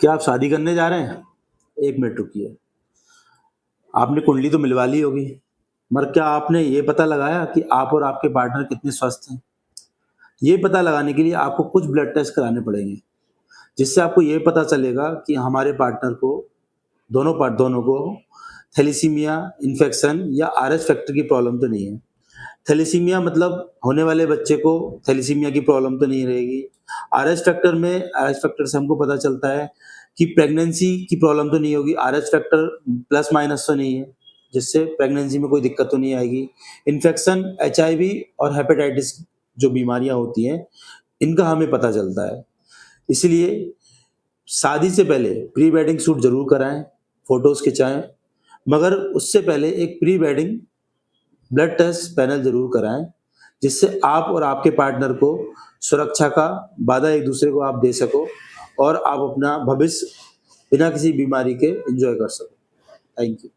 क्या आप शादी करने जा रहे हैं? 1 मिनट रुकिए। आपने कुंडली तो मिलवा ली होगी, मगर क्या आपने ये पता लगाया कि आप और आपके पार्टनर कितने स्वस्थ हैं? ये पता लगाने के लिए आपको कुछ ब्लड टेस्ट कराने पड़ेंगे, जिससे आपको ये पता चलेगा कि हमारे पार्टनर को दोनों को थैलेसीमिया, इन्फेक्शन या आरएस फैक्टर की प्रॉब्लम तो नहीं है। थैलेसीमिया मतलब होने वाले बच्चे को थैलेसीमिया की प्रॉब्लम तो नहीं रहेगी। आरएस फैक्टर से हमको पता चलता है कि प्रेगनेंसी की प्रॉब्लम तो नहीं होगी। आरएस फैक्टर प्लस माइनस तो नहीं है, जिससे प्रेगनेंसी में कोई दिक्कत तो नहीं आएगी। इन्फेक्शन, एचआईवी और हेपेटाइटिस जो बीमारियाँ होती हैं, इनका हमें पता चलता है। इसलिए शादी से पहले प्री वेडिंग शूट ज़रूर कराएँ, फ़ोटोज़ खिंचाएँ, मगर उससे पहले एक pre wedding blood test panel ज़रूर कराएँ, जिससे आप और आपके पार्टनर को सुरक्षा का वादा एक-दूसरे को आप दे सको और आप अपना भविष्य बिना किसी बीमारी के एन्जॉय कर सको। Thank you.